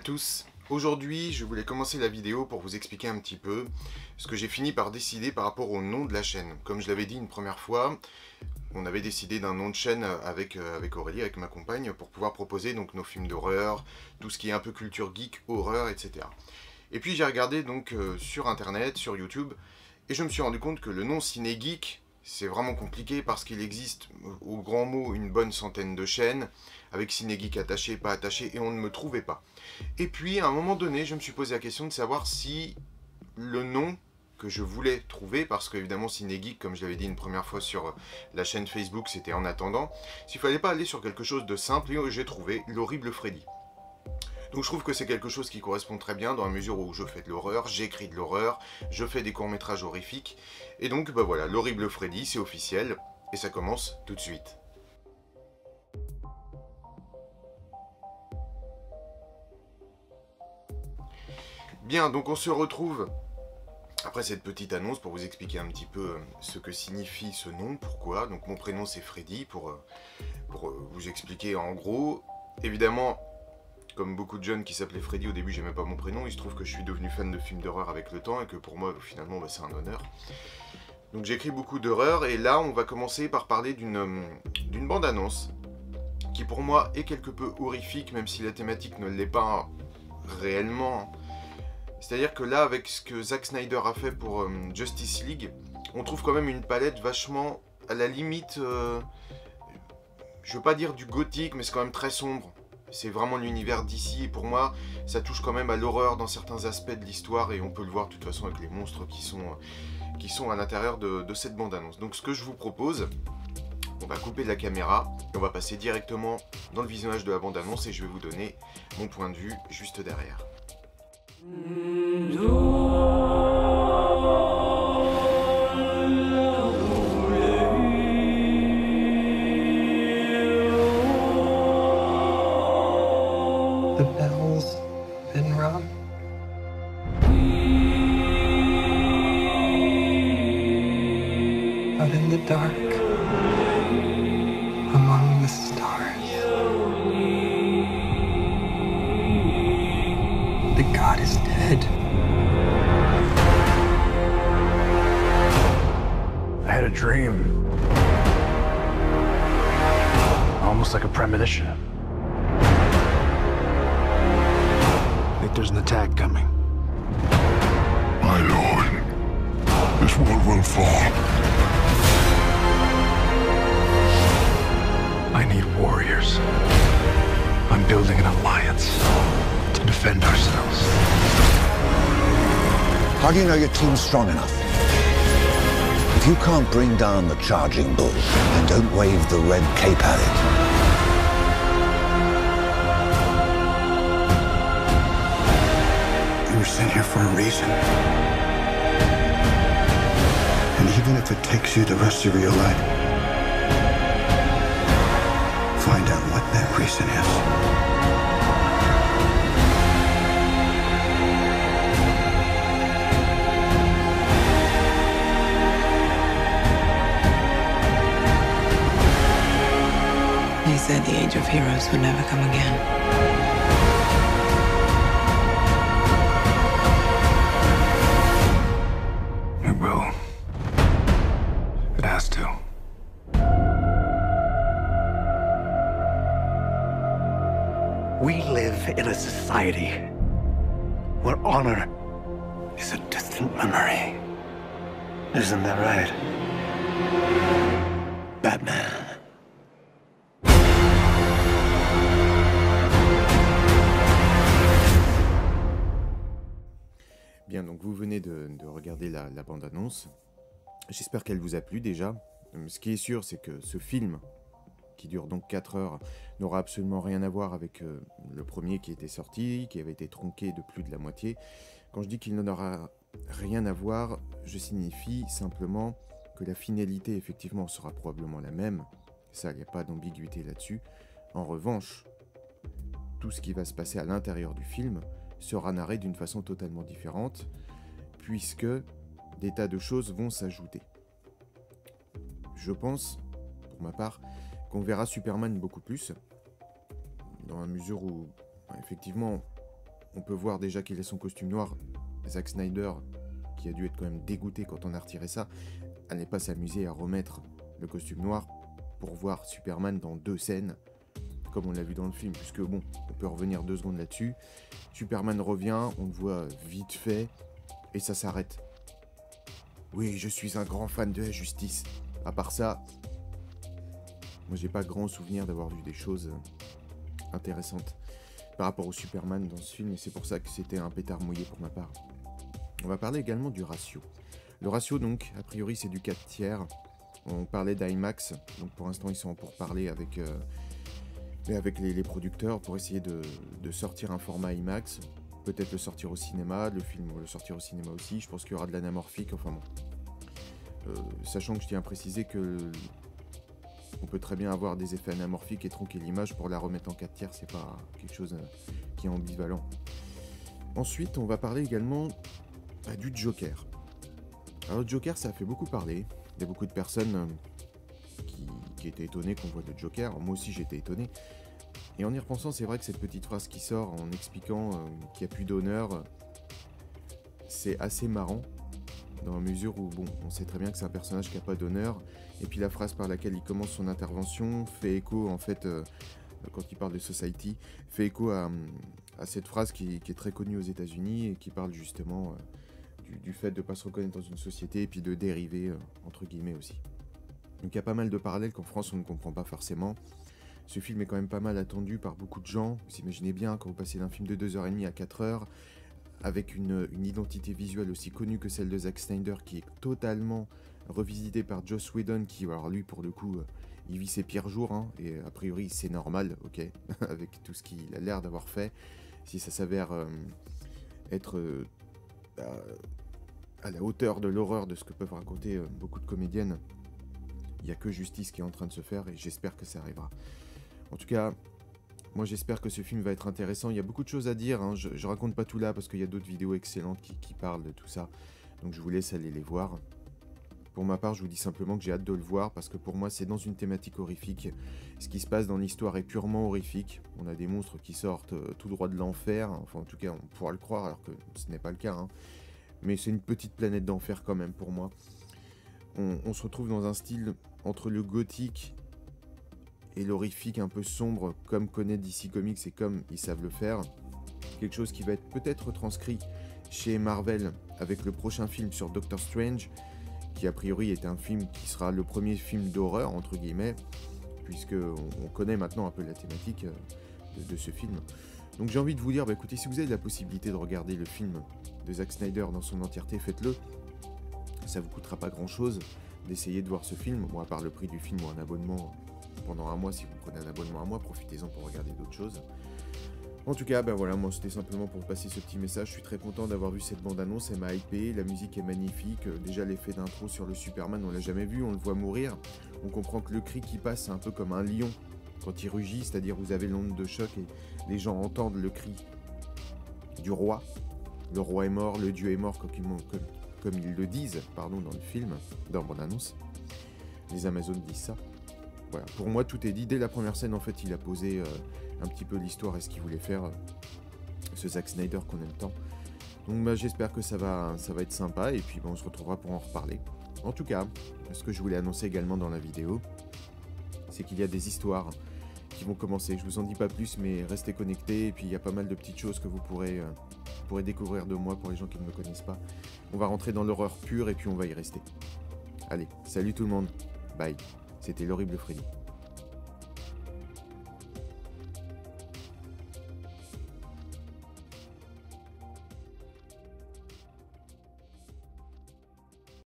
tous. Aujourd'hui, je voulais commencer la vidéo pour vous expliquer un petit peu ce que j'ai fini par décider par rapport au nom de la chaîne. Comme je l'avais dit une première fois, on avait décidé d'un nom de chaîne avec Aurélie, avec ma compagne, pour pouvoir proposer donc nos films d'horreur, tout ce qui est un peu culture geek, horreur, etc. Et puis j'ai regardé donc sur internet, sur YouTube, et je me suis rendu compte que le nom Ciné Geek, c'est vraiment compliqué parce qu'il existe au grand mot une bonne centaine de chaînes, avec Ciné Geek attaché, pas attaché, et on ne me trouvait pas. Et puis à un moment donné, je me suis posé la question de savoir si le nom que je voulais trouver, parce qu'évidemment Ciné Geek, comme je l'avais dit une première fois sur la chaîne Facebook, c'était en attendant, s'il fallait pas aller sur quelque chose de simple, et j'ai trouvé l'horrible Freddy. Donc je trouve que c'est quelque chose qui correspond très bien dans la mesure où je fais de l'horreur, j'écris de l'horreur, je fais des courts-métrages horrifiques. Et donc bah voilà, l'horrible Freddy, c'est officiel, et ça commence tout de suite. Bien, donc on se retrouve après cette petite annonce pour vous expliquer un petit peu ce que signifie ce nom, pourquoi. Donc mon prénom c'est Freddy, pour vous expliquer en gros. Évidemment, comme beaucoup de jeunes qui s'appelaient Freddy, au début j'aimais pas mon prénom, il se trouve que je suis devenu fan de films d'horreur avec le temps et que pour moi finalement bah, c'est un honneur. Donc j'écris beaucoup d'horreur et là on va commencer par parler d'une bande-annonce qui pour moi est quelque peu horrifique même si la thématique ne l'est pas réellement. C'est-à-dire que là avec ce que Zack Snyder a fait pour Justice League, on trouve quand même une palette vachement à la limite, je veux pas dire du gothique mais c'est quand même très sombre. C'est vraiment l'univers d'ici et pour moi ça touche quand même à l'horreur dans certains aspects de l'histoire et on peut le voir de toute façon avec les monstres qui sont à l'intérieur de cette bande-annonce. Donc ce que je vous propose, on va couper la caméra et on va passer directement dans le visionnage de la bande-annonce et je vais vous donner mon point de vue juste derrière. The bell's been rung. Out in the dark, among the stars, the god is dead. I had a dream. Almost like a premonition. I think there's an attack coming. My lord, this world will fall. I need warriors. I'm building an alliance to defend ourselves. How do you know your team's strong enough? If you can't bring down the charging bull, then don't wave the red cape at it. You were sent here for a reason. And even if it takes you the rest of your life, find out what that reason is. They said the age of heroes would never come again. It will. It has to. We live in a society where honor is a distant memory. Isn't that right, Batman? Bien, donc vous venez de regarder la bande-annonce. J'espère qu'elle vous a plu déjà. Ce qui est sûr, c'est que ce film, qui dure donc 4 heures, n'aura absolument rien à voir avec le premier qui était sorti, qui avait été tronqué de plus de la moitié. Quand je dis qu'il n'en aura rien à voir, je signifie simplement que la finalité, effectivement, sera probablement la même. Ça, il n'y a pas d'ambiguïté là-dessus. En revanche, tout ce qui va se passer à l'intérieur du film sera narré d'une façon totalement différente, puisque des tas de choses vont s'ajouter. Je pense, pour ma part, qu'on verra Superman beaucoup plus, dans la mesure où, effectivement, on peut voir déjà qu'il a son costume noir. Zack Snyder, qui a dû être quand même dégoûté quand on a retiré ça, allait pas s'amuser à remettre le costume noir pour voir Superman dans 2 scènes, comme on l'a vu dans le film, puisque bon, on peut revenir 2 secondes là-dessus. Superman revient, on le voit vite fait, et ça s'arrête. Oui, je suis un grand fan de la justice. À part ça, moi j'ai pas grand souvenir d'avoir vu des choses intéressantes par rapport au Superman dans ce film, et c'est pour ça que c'était un pétard mouillé pour ma part. On va parler également du ratio. Le ratio, donc, a priori, c'est du 4/3. On parlait d'IMAX, donc pour l'instant, ils sont en pourparlers avec les producteurs pour essayer de sortir un format IMAX. Peut-être le sortir au cinéma, le film le sortir au cinéma aussi. Je pense qu'il y aura de l'anamorphique, enfin bon. Sachant que je tiens à préciser que on peut très bien avoir des effets anamorphiques et tronquer l'image pour la remettre en 4/3, c'est pas quelque chose qui est ambivalent. Ensuite, on va parler également du Joker. Alors le Joker, ça a fait beaucoup parler. Il y a beaucoup de personnes qui étaient étonnées qu'on voit le Joker. Moi aussi, j'étais étonné. Et en y repensant, c'est vrai que cette petite phrase qui sort en expliquant qu'il n'y a plus d'honneur, c'est assez marrant. Dans la mesure où, bon, on sait très bien que c'est un personnage qui n'a pas d'honneur. Et puis la phrase par laquelle il commence son intervention fait écho, en fait, quand il parle de Society, fait écho à cette phrase qui est très connue aux États-Unis et qui parle justement du fait de ne pas se reconnaître dans une société et puis de dériver, entre guillemets aussi. Donc il y a pas mal de parallèles qu'en France on ne comprend pas forcément. Ce film est quand même pas mal attendu par beaucoup de gens. Vous imaginez bien quand vous passez d'un film de 2h30 à 4h, avec une identité visuelle aussi connue que celle de Zack Snyder, qui est totalement revisitée par Joss Whedon, qui, alors lui pour le coup, il vit ses pires jours, hein, et a priori c'est normal, ok, avec tout ce qu'il a l'air d'avoir fait. Si ça s'avère être à la hauteur de l'horreur de ce que peuvent raconter beaucoup de comédiennes, il n'y a que justice qui est en train de se faire, et j'espère que ça arrivera. En tout cas, moi j'espère que ce film va être intéressant. Il y a beaucoup de choses à dire, hein. Je raconte pas tout là parce qu'il y a d'autres vidéos excellentes qui parlent de tout ça. Donc je vous laisse aller les voir. Pour ma part, je vous dis simplement que j'ai hâte de le voir parce que pour moi c'est dans une thématique horrifique. Ce qui se passe dans l'histoire est purement horrifique. On a des monstres qui sortent tout droit de l'enfer. Enfin en tout cas on pourra le croire alors que ce n'est pas le cas, hein. Mais c'est une petite planète d'enfer quand même pour moi. On se retrouve dans un style entre le gothique et l'horrifique un peu sombre, comme connaît DC Comics et comme ils savent le faire. Quelque chose qui va être peut-être retranscrit chez Marvel avec le prochain film sur Doctor Strange, qui a priori est un film qui sera le premier film d'horreur, entre guillemets, puisque on connaît maintenant un peu la thématique de ce film. Donc j'ai envie de vous dire, bah écoutez, si vous avez la possibilité de regarder le film de Zack Snyder dans son entièreté, faites-le. Ça vous coûtera pas grand-chose d'essayer de voir ce film, bon à part le prix du film ou un abonnement pendant un mois. Si vous prenez un abonnement à mois, profitez-en pour regarder d'autres choses. En tout cas, ben voilà, moi c'était simplement pour passer ce petit message. Je suis très content d'avoir vu cette bande-annonce, elle m'a hypé, la musique est magnifique. Déjà l'effet d'intro sur le Superman, on l'a jamais vu, on le voit mourir. On comprend que le cri qui passe, c'est un peu comme un lion quand il rugit, c'est-à-dire vous avez l'onde de choc et les gens entendent le cri du roi. Le roi est mort, le dieu est mort, comme ils le disent, pardon, dans le film, dans la bande-annonce. Les Amazones disent ça. Voilà, pour moi tout est dit. Dès la première scène, en fait, il a posé un petit peu l'histoire et ce qu'il voulait faire, ce Zack Snyder qu'on aime tant. Donc bah, j'espère que ça va être sympa, et puis bah, on se retrouvera pour en reparler. En tout cas, ce que je voulais annoncer également dans la vidéo, c'est qu'il y a des histoires qui vont commencer. Je vous en dis pas plus, mais restez connectés, et puis il y a pas mal de petites choses que vous pourrez découvrir de moi pour les gens qui ne me connaissent pas. On va rentrer dans l'horreur pure, et puis on va y rester. Allez, salut tout le monde, bye. C'était l'horrible Freddy.